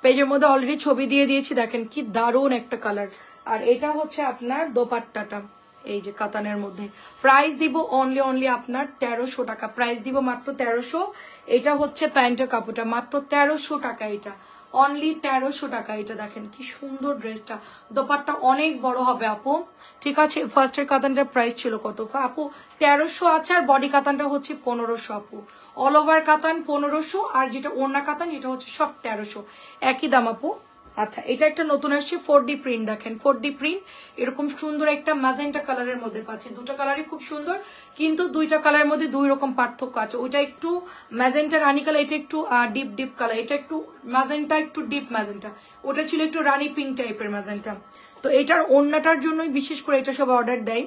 পেজের মধ্যে অলরেডি ছবি দিয়ে দিয়েছি, দেখেন কি দারুণ একটা কালার। আর এটা হচ্ছে আপনার দোপাট্টাটা, এই যে কাতানের মধ্যে, প্রাইস দিব অনলি আপনার 1300 টাকা, প্রাইস দিব মাত্র 1300। এটা হচ্ছে প্যান্টের কাপড়টা, মাত্র 1300 টাকা, এটা অনলি 1300 টাকা। এটা দেখেন কি সুন্দর ড্রেসটা, দোপাট্টা অনেক বড় হবে আপু, ঠিক আছে। ফার্স্টের কাতানটার প্রাইস ছিল কত আপু? 1300 আছে, আর বডি কাতানটা হচ্ছে 1500 আপু, অল ওভার কাতান 1500, আর যেটা ওড়না কাতান এটা হচ্ছে সব 1300, একই দাম আপু। আচ্ছা, এটা একটা নতুন আসছে 4D প্রিন্ট, দেখেন 4D প্রিন্ট, এরকম সুন্দর একটা ম্যাজেন্টা কালারের মধ্যে পাচ্ছি। দুটো কালারই খুব সুন্দর, কিন্তু দুইটা কালারের মধ্যে দুই রকম পার্থক্য আছে। ওইটা একটু ম্যাজেন্টা রানী কালার, এটা একটু ডিপ ডিপ কালার, এটা একটু ম্যাজেন্টা, একটু ডিপ ম্যাজেন্টা, ওটা ছিল একটু রানী পিঙ্ক টাইপের ম্যাজেন্টা। তো এটার ওড়নাটার জন্যই বিশেষ করে এটা সব অর্ডার দেয়।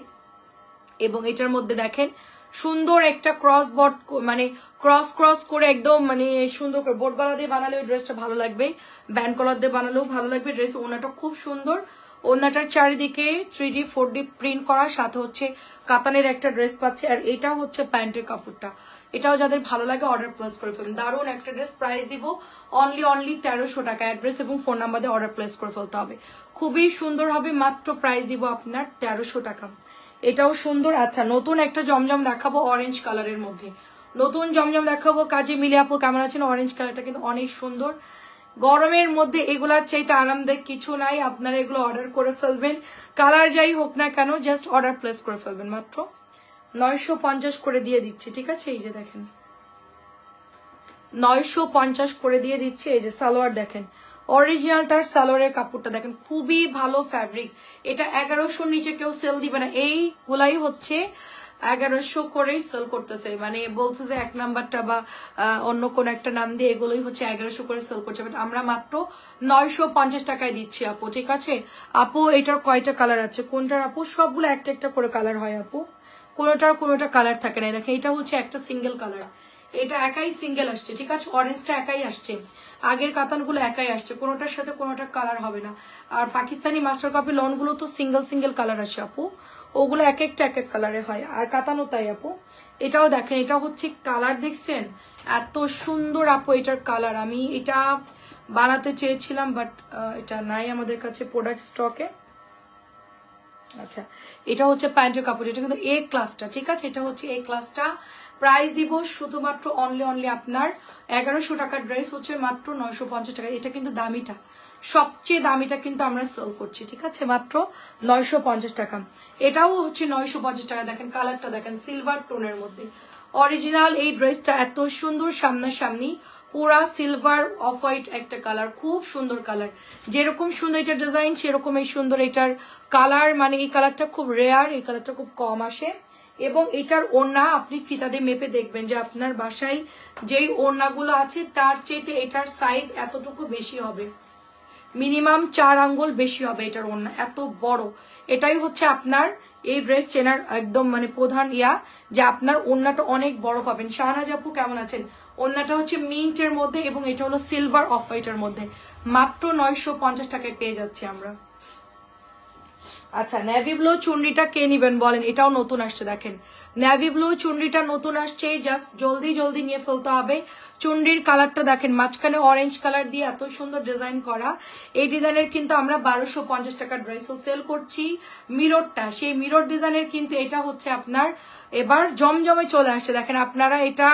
এবং এটার মধ্যে দেখেন সুন্দর একটা ক্রস বট, মানে ক্রস করে একদম মানে সুন্দর করে বোর্ড গলা দিয়ে বানালে ওই ড্রেসটা ভালো লাগবে, ব্যান্ড কলার দিয়ে বানালেও ভালো লাগবে। ড্রেস ওনাটা খুব সুন্দর, ওনাটার চারিদিকে 3D 4D প্রিন্ট করা, সাথে হচ্ছে কাতানের একটা ড্রেস পাচ্ছে। আর এটাও হচ্ছে প্যান্টের কাপড়টা, এটাও যাদের ভালো লাগে অর্ডার প্লেস করে ফেলবেন। দারুণ একটা ড্রেস, প্রাইস দিব অনলি 1300 টাকা। অ্যাড্রেস এবং ফোন নাম্বার দিয়ে অর্ডার প্লেস করে ফেলতে হবে, খুবই সুন্দর হবে, মাত্র প্রাইস দিব আপনার 1300 টাকা। এটাও সুন্দর। আচ্ছা, নতুন একটা জমজম দেখাবো অরেঞ্জ কালারের মধ্যে, নতুন জমজম দেখাবো। কাজে মিলে আপু কেমন আছেন? অরেঞ্জ কালারটা কিন্তু অনেক সুন্দর, গরমের মধ্যে এগুলার চাইতে আরামদায়ক কিছু নাই, আপনারা এগুলো অর্ডার করে ফেলবেন, কালার যাই হোক না কেন, জাস্ট অর্ডার প্লেস করে ফেলবেন। মাত্র 950 করে দিয়ে দিচ্ছি, ঠিক আছে। এই যে দেখেন 950 করে দিয়ে দিচ্ছি। এই যে সালোয়ার দেখেন, অরিজিনালটার সালোয়ারের কাপড়টা দেখেন, খুবই ভালো ফ্যাব্রিক্স। এটা 1100 নিচে কেউ সেল দিবে না, এইগুলাই হচ্ছে 1100 করেই সেল করতেছে, মানে বলছে যে 1 নাম্বারটা বা অন্য কোন একটা নাম দিয়ে এগুলোই হচ্ছে 1100 করে সেল করছে, বাট আমরা মাত্র 950 টাকায় দিচ্ছি আপু, ঠিক আছে। আপু এটার কয়টা কালার আছে? কোনটার আপু? সবগুলো একটা একটা করে কালার হয় আপু, কোনোটা কালার থাকে না। দেখেন এটা হচ্ছে একটা সিঙ্গেল কালার, এটা একাই সিঙ্গেল আসছে, ঠিক আছে। অরেঞ্জটা একাই আসছে, আগের কাতানগুলো একাই আসছে, কোনোটার সাথে কোনোটা কালার হবে না। আর পাকিস্তানি মাস্টার কপি লনগুলো তো সিঙ্গেল কালার আসে আপু, ওগুলো এক একটা এক এক কালারে হয়, আর কাতানও তাই আপু। এটাও দেখেন, এটা হচ্ছে কালার, দেখছেন এত সুন্দর আপু এটার কালার। আমি এটা বানাতে চেয়েছিলাম, বাট এটা নাই আমাদের কাছে প্রোডাক্ট স্টকে। আচ্ছা, এটা হচ্ছে প্যান্টের কাপড়, এটা কিন্তু এ ক্লাসটা, ঠিক আছে। এটা হচ্ছে এ ক্লাসটা, প্রাইস দিব শুধুমাত্র অনলি আপনার 1100 টাকার ড্রেস হচ্ছে মাত্র 950 টাকা। এটা কিন্তু দামিটা, সবচেয়ে দামিটা কিন্তু আমরা সেল করছি, ঠিক আছে, মাত্র 950 টাকা। এটাও হচ্ছে 950 টাকা। দেখেন কালারটা দেখেন, সিলভার টোনের মধ্যে অরিজিনাল এই ড্রেসটা এত সুন্দর, সামনাসামনি পুরা সিলভার অফ হোয়াইট একটা কালার, খুব সুন্দর কালার। যেরকম সুন্দর এটা ডিজাইন সেরকম এই সুন্দর এটার কালার, মানে এই কালারটা খুব রেয়ার, এই কালারটা খুব কম আসে। এবং এটার ওড়না আপনি ফিতা দিয়ে মেপে দেখবেন যে আপনার বাসায় যেই ওড়নাগুলো আছে তার চেয়ে এটার সাইজ এতটুকু বেশি হবে, মিনিমাম 4 আঙ্গুল বেশি হবে এটার ওড়না, এত বড়। এটাই হচ্ছে আপনার এই ড্রেস চেনার একদম মানে প্রধান যে আপনার ওড়নাটা অনেক বড় পাবেন। শাহনাজ আপু কেমন আছেন? ওড়নাটা হচ্ছে মিন্টের মধ্যে এবং এটা হলো সিলভার অফ হোয়াইটের মধ্যে, মাত্র 950 টাকায় পেয়ে যাচ্ছি আমরা। আচ্ছা, নেভি ব্লু চুনরিটা কে নিবেন বলেন? এটাও নতুন আসছে, দেখেন নেভি ব্লু চুনরিটা নতুন আসছে, জাস্ট জলদি জলদি নিয়ে ফেলতে হবে। চুনরির কালারটা দেখেন, মাঝখানে অরেঞ্জ কালার দিয়ে এত সুন্দর ডিজাইন করা। এই ডিজাইনের কিন্তু আমরা 1250 টাকার ড্রেসও সেল করছি। মিররটা সেই মিরর ডিজাইনের, কিন্তু এটা হচ্ছে আপনার এবার জমজমে চলে আসছে। দেখেন আপনারা এটা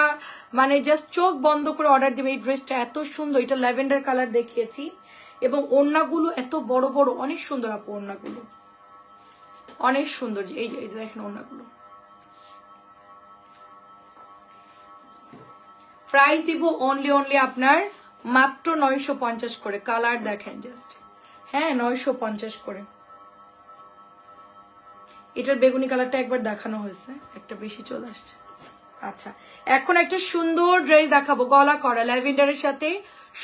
মানে জাস্ট চোখ বন্ধ করে অর্ডার দিবে। এই ড্রেসটা এত সুন্দর, এটা ল্যাভেন্ডার কালার দেখিয়েছি এবং ওড়নাগুলো এত বড় বড়, অনেক সুন্দর আপু ওড়নাগুলো, অনেক সুন্দর। এই যে দেখেন ওড়নাগুলো। প্রাইস দিব অনলি আপনার মাত্র 950 করে। কালার দেখেন জাস্ট, হ্যাঁ 950 করে। এটার বেগুনি কালারটা একবার দেখানো হয়েছে, একটা বেশি চলে আসছে। আচ্ছা, এখন একটা সুন্দর ড্রেস দেখাবো, গলা করা ল্যাভেন্ডারের সাথে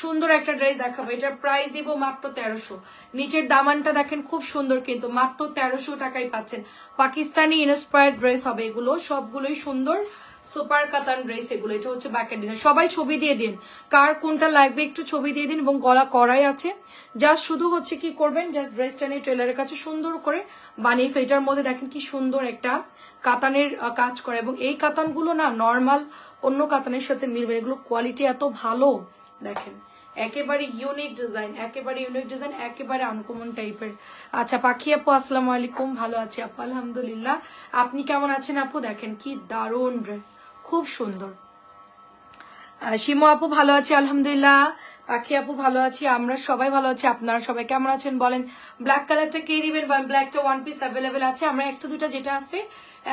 সুন্দর একটা ড্রেস দেখাবো। এটার প্রাইস দিব মাত্র 1300। নিচের দামানটা দেখেন খুব সুন্দর, কিন্তু মাত্র 1300 টাকায় পাচ্ছেন। পাকিস্তানি ইন্সপায়ার্ড ড্রেস হবে এগুলো, সবগুলোই সুন্দর সুপার কাতান ড্রেস এগুলো। এটা হচ্ছে ব্যাকের ডিজাইন। সবাই ছবি দিয়ে দিন, কার কোনটা লাগবে একটু ছবি দিয়ে দিন। এবং গলা করাই আছে, জাস্ট শুধু হচ্ছে কি করবেন, জাস্ট ড্রেসটা নিয়ে টেলারের কাছে সুন্দর করে বানিয়ে এটার মধ্যে দেখেন কি সুন্দর একটা কাতানের কাজ করে। এবং এই কাতানগুলো না নর্মাল অন্য কাতানের সাথে মিলবে, এগুলো কোয়ালিটি এত ভালো। দেখেন একেবারে ইউনিক ডিজাইন, একেবারে ইউনিক ডিজাইন, একেবারে আনকমন টাইপের। আচ্ছা পাখি আপু আসসালামু আলাইকুম, ভালো আছি আপু আলহামদুলিল্লাহ, আপনি কেমন আছেন আপু? দেখেন কি দারুণ ড্রেস, খুব সুন্দর। শিমু আপু ভালো আছি আলহামদুলিল্লাহ, পাখি আপু ভালো আছি, আমরা সবাই ভালো আছি। আপনারা সবাই কেমন আছেন বলেন? ব্ল্যাক কালারটা কে নেবেন? ব্ল্যাকটা 1 পিস অ্যাভেলেবেল আছে, আমরা একটা দুটা যেটা আছে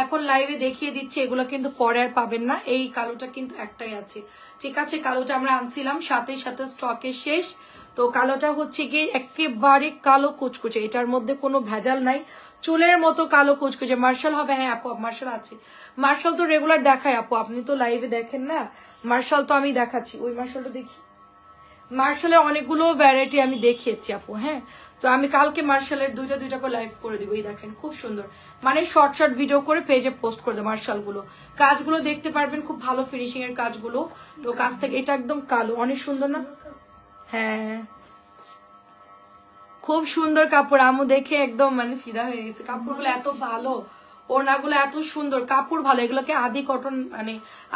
এখন লাইভে দেখিয়ে দিচ্ছি, এগুলো কিন্তু পরে আর পাবেন না। এই কালোটা কিন্তু একটাই আছে, ঠিক আছে? কালোটা আমরা আনছিলাম, সাথে সাথে স্টকে শেষ। তো কালোটা হচ্ছে গিয়ে একেবারে কালো কুচকুচে, এটার মধ্যে কোনো ভেজাল নাই, চুলের মতো কালো কুচকুচে। মার্শাল হবে? হ্যাঁ আপু মার্শাল আছে, মার্শাল তো রেগুলার দেখায় আপু, আপনি তো লাইভে দেখেন না। মার্শাল তো আমি দেখাচ্ছি, ওই মার্শালটা দেখি, মার্শালের অনেকগুলো ভ্যারাইটি আমি দেখিয়েছি আপু। হ্যাঁ, তো আমি কালকে মার্শালের দুইটা করে লাইভ করে দিব। এই দেখেন খুব সুন্দর, মানে শর্ট শর্ট ভিডিও করে পেজে পোস্ট করে দেবো। মার্শাল গুলো কাজগুলো দেখতে পারবেন, খুব ভালো ফিনিশিং এর কাজগুলো। তো কাজ থেকে এটা একদম কালো, অনেক সুন্দর না? হ্যাঁ খুব সুন্দর কাপড়, আমু দেখে একদম মানে ফিদা হয়ে গেছে। কাপড়গুলো এত ভালো, ওড়নাগুলো এত সুন্দর, কাপড় ভালো। এগুলোকে আদি কটন মানে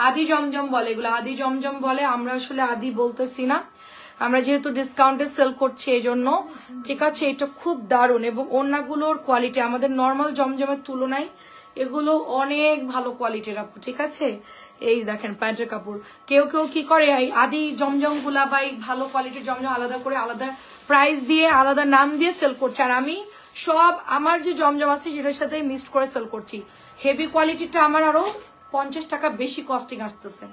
আদি জমজম বলে, এগুলো আদি জমজম বলে, আমরা আসলে আদি বলতেছি না, আমরা যেহেতু ডিসকাউন্টে সেল করছি এই জন্য, ঠিক আছে? এটা খুব দারুণ এবং ওড়নাগুলোর কোয়ালিটি আমাদের নর্মাল জমজমের তুলনায় এগুলো অনেক ভালো কোয়ালিটির আপু, ঠিক আছে? এই দেখেন প্যান্টের কাপড়, কেউ কেউ কি করে এই আদি জমজম গুলা বা এই ভালো কোয়ালিটির জমজম আলাদা করে আলাদা প্রাইস দিয়ে আলাদা নাম দিয়ে সেল করছে, আর আমি সব আমার যে জমজম আছে সেটার সাথে মিক্সড করে সেল করছি। হেভি কোয়ালিটিটা আমার আরো 50 টাকা বেশি কস্টিং আসতেছে,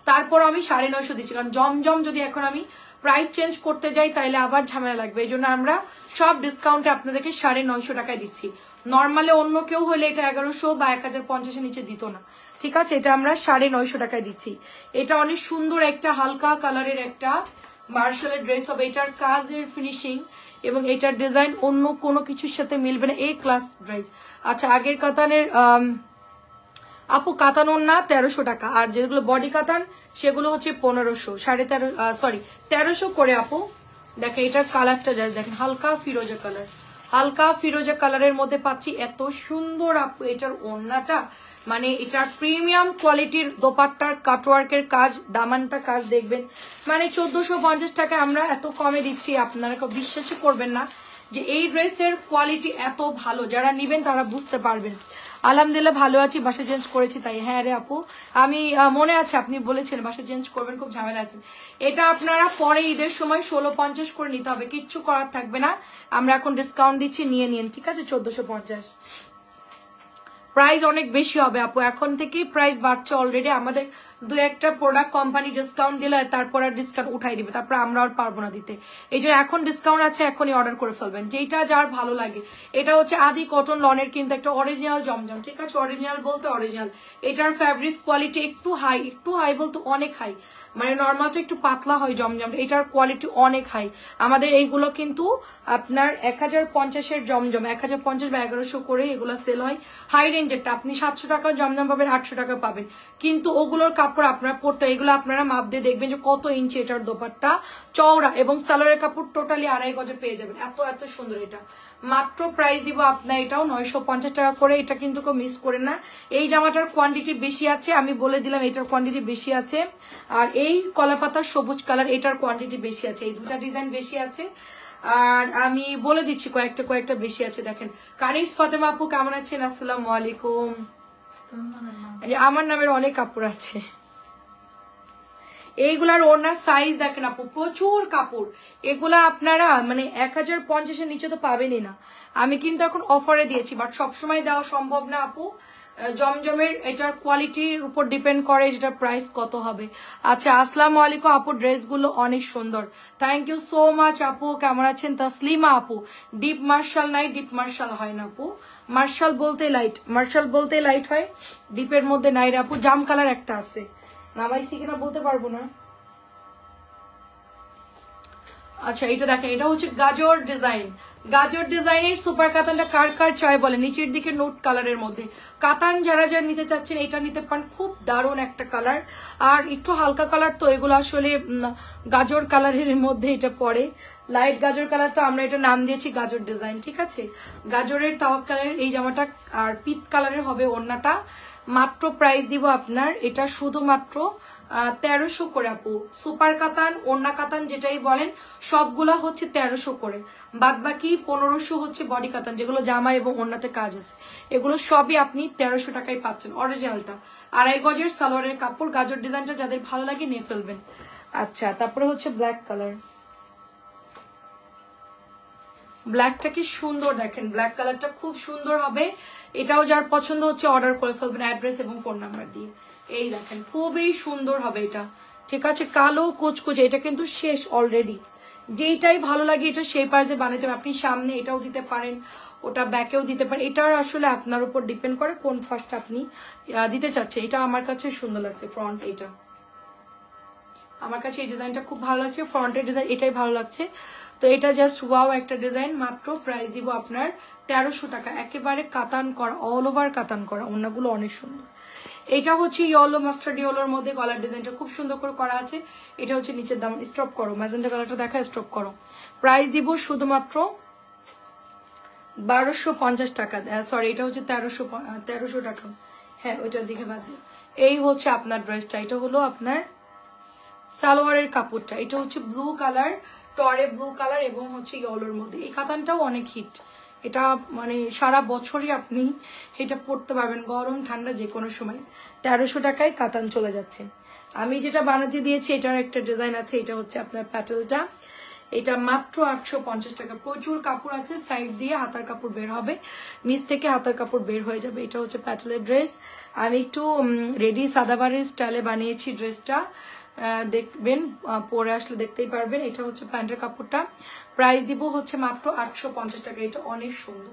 তারপর আমি 950 দিচ্ছি, কারণ জমজম যদি এখন আমি প্রাইস চেঞ্জ করতে যাই তাহলে আবার ঝামেলা লাগবে। এই জন্য আমরা সব ডিসকাউন্টে আপনাদেরকে 950 টাকায় দিচ্ছি। নর্মালি অন্য কেউ হলে এটা 1100 বা 1050 নিচে দিত না, ঠিক আছে? এটা আমরা 950 টাকায় দিচ্ছি। এটা অনেক সুন্দর একটা হালকা কালারের একটা মার্শালের ড্রেস হবে, এটার কাজের ফিনিশিং এবং এটার ডিজাইন অন্য কোনো কিছুর সাথে মিলবে না, এই ক্লাস ড্রেস। আচ্ছা আগের কাতানের আপু কাতান ওড়না 1300 টাকা, আর যেগুলো বডি কাতান সেগুলো হচ্ছে 1500, 1300 করে আপু। দেখেন এটার কালারটা দেখেন, হালকা ফিরোজা কালার, হালকা ফিরোজা কালারের মধ্যে পাচ্ছি, এত সুন্দর আপু। এটার ওড়নাটা মানে এটার প্রিমিয়াম কোয়ালিটির, দোপাট্টার কাটওয়ার্কের কাজ, দামানটা কাজ দেখবেন, মানে 1450 টাকা আমরা এত কমে দিচ্ছি, আপনারা কেউ বিশ্বাসই করবেন না যে এই ড্রেসের কোয়ালিটি এত ভালো, যারা নেবেন তারা বুঝতে পারবেন। আলহামদুলিল্লাহ ভালো আছি, বাসা চেঞ্জ করেছি তাই। হ্যাঁ রে আপু, আমি মনে আছে আপনি বলেছেন বাসা চেঞ্জ করবেন, খুব ঝামেলা আছেন। এটা আপনারা পরে ঈদের সময় 1650 করে নিতে হবে, কিচ্ছু করার থাকবে না। আমরা এখন ডিসকাউন্ট দিচ্ছি, নিয়ে নিন, ঠিক আছে? 1450 প্রাইস অনেক বেশি হবে আপু, এখন থেকেই প্রাইস বাড়ছে অলরেডি। আমাদের দু একটা প্রোডাক্ট কোম্পানি ডিসকাউন্ট দিলে তারপর আর ডিসকাউন্ট উঠাই দিবে, তারপর আমরা আর পারবো না দিতে। এই জন্য এখন ডিসকাউন্ট আছে, এখনই অর্ডার করে ফেলবেন যেটা যার ভালো লাগে। এটা হচ্ছে আদি কটন লনের কিন্তু একটা অরিজিনাল জমজম, ঠিক আছে? অরিজিনাল বলতে অরিজিনাল। এটার ফ্যাব্রিক কোয়ালিটি একটু হাই বলতে অনেক হাই, মানে নর্মালটা একটু পাতলা হয় জমজম, এটার কোয়ালিটি অনেক হাই। আমাদের এইগুলো কিন্তু আপনার 1050-এর জমজম, 1050 বা 1100 করে এগুলো সেল হয়। হাই রেঞ্জেরটা আপনি 700 টাকা জমজম পাবেন, 800 টাকা পাবেন, কিন্তু ওগুলোর কাপড় আপনারা পরতে, এগুলো আপনারা মাপ দিয়ে দেখবেন যে কত ইঞ্চি এটার দোপাট্টা চওড়া, এবং সালোয়ারের কাপড় টোটালি 2.5 গজে পেয়ে যাবেন। এত সুন্দর এটা। মাত্র প্রাইস দিব আপনার এটাও 950 টাকা করে। এটা কিন্তু কেউ মিস করে না। এই জামাটার কোয়ান্টিটি বেশি আছে, আমি বলে দিলাম এটার কোয়ান্টিটি বেশি আছে। আর এই কলাপাতা সবুজ কালার এটার কোয়ান্টিটি বেশি আছে, এই দুটা ডিজাইন বেশি আছে। আর আমি বলে দিচ্ছি কয়েকটা বেশি আছে। দেখেন কানিস ফাতেমা আপু কেমন আছেন? আসসালামু আলাইকুম। আমার নামের অনেক কাপড় আছে। এইগুলার ওনার সাইজ দেখেন আপু, প্রচুর কাপড়। এগুলা আপনারা মানে 1050-এর নিচে তো পাবেনই না। আমি কিন্তু এখন অফারে দিয়েছি, বাট সবসময় দেওয়া সম্ভব না আপু। জমজমের এটার কোয়ালিটির উপর ডিপেন্ড করে যেটা প্রাইস কত হবে। আচ্ছা, আসসালামু আলাইকুম আপু, ড্রেসগুলো অনেক সুন্দর, থ্যাংক ইউ সো মাচ আপু। কেমন আছেন? তাসলিমা আপু, ডিপ মার্শাল নাই, ডিপ মার্শাল হয় না আপু, মার্শাল বলতে লাইট হয়, ডিপের মধ্যে নাই রে আপু। জাম কালার একটা আছে, নামাইছি কিনা বলতে পারবো না। আচ্ছা এটা দেখেন, এটা হচ্ছে গাজর ডিজাইনের সুপার কাতানটা কার চয় বলে, নিচের দিকে নোট কালারের মধ্যে কাতান। যারা নিতে চাচ্ছেন এটা নিতে পারেন, খুব দারুণ একটা কালার। আর একটু হালকা কালার তো এগুলো আসলে গাজর কালারের মধ্যে এটা পড়ে, লাইট গাজর কালার, তো আমরা এটা নাম দিয়েছি গাজর ডিজাইন, ঠিক আছে? গাজরের তাওয়াক্কালের এই জামাটা, আর পিত কালারের হবে ওড়নাটা। মাত্র প্রাইস দিব আপনার এটা শুধুমাত্র 1300 করে আপু। সুপার কাতান, ওড়না কাতান যেটাই বলেন, সবগুলা হচ্ছে 1300 করে, বাদ বাকি 1500 হচ্ছে বডি কাতান, যেগুলো জামা এবং ওড়নাতে কাজ আছে। এগুলো সবই আপনি 1300 টাকায় পাচ্ছেন। অরিজিনালটা 2.5 গজের সালোয়ারের কাপড়। গাজর ডিজাইনটা যাদের ভালো লাগে নিয়ে ফেলবেন। আচ্ছা, তারপরে হচ্ছে ব্ল্যাক কালার। ব্ল্যাকটা কি সুন্দর দেখেন, ব্ল্যাক কালারটা খুব সুন্দর হবে। এটাও যার পছন্দ হচ্ছে অর্ডার করে ফেলবেন অ্যাড্রেস এবং ফোন নাম্বার দিয়ে। এই দেখেন খুবই সুন্দর হবে এটা, ঠিক আছে? কালো কুচকুচে, এটা কিন্তু শেষ অলরেডি। যেইটাই ভালো লাগে এটা সেই পাশে বানাতে হবে। আপনি সামনে এটাও দিতে পারেন, ওটা ব্যাকেও দিতে পারেন। এটার আসলে আপনার উপর ডিপেন্ড করে কোন ফার্স্টটা আপনি দিতে চাচ্ছেন। এটা আমার কাছে সুন্দর লাগছে ফ্রন্ট, এটা আমার কাছে এই ডিজাইনটা খুব ভালো লাগছে, ফ্রন্টের ডিজাইন এটাই ভালো লাগছে। তো এটা জাস্ট ওয়াও একটা ডিজাইন। মাত্র প্রাইস দিব আপনার 1300 টাকা, একেবারে কাতান করা, অল ওভার কাতান করা, ওড়নাগুলো অনেক সুন্দর। এটা হচ্ছে ইয়েলো, মাস্টার্ড ইয়েলোর মধ্যে গলার ডিজাইনটা খুব সুন্দর করে করা আছে। এটা হচ্ছে নিচের দাম, স্টপ করো, ম্যাজেন্টা কালারটা দেখা, স্টপ করো। প্রাইস দিব শুধুমাত্র 1250 টাকা, সরি এটা হচ্ছে 1300 টাকা। হ্যাঁ ওইটার দিকে বাদ দিও। এই হচ্ছে আপনার ড্রেসটা, এটা হলো আপনার সালোয়ারের কাপড়টা। এটা হচ্ছে ব্লু কালার, টরে ব্লু কালার এবং হচ্ছে ইয়েলোর মধ্যে। এই কাতানটাও অনেক হিট, এটা মানে সারা বছরই আপনি এটা পরতে পারবেন, গরম ঠান্ডা যে কোনো সময়। 1300 টাকায় কাতান চলে যাচ্ছে। আমি যেটা বানাতে দিয়েছি এটার একটা ডিজাইন আছে, এটা হচ্ছে আপনার প্যাটেলটা। এটা মাত্র 850 টাকা। প্রচুর কাপড় আছে, সাইড দিয়ে হাতার কাপড় বের হবে, নিচ থেকে হাতার কাপড় বের হয়ে যাবে। এটা হচ্ছে প্যাটেলের ড্রেস। আমি একটু রেডি সাদাবারের স্টাইলে বানিয়েছি ড্রেসটা, দেখবেন পরে আসলে দেখতেই পারবেন। এটা হচ্ছে প্যান্টের কাপড়টা। প্রাইস দিব হচ্ছে মাত্র 850 টাকা। এটা অনেক সুন্দর।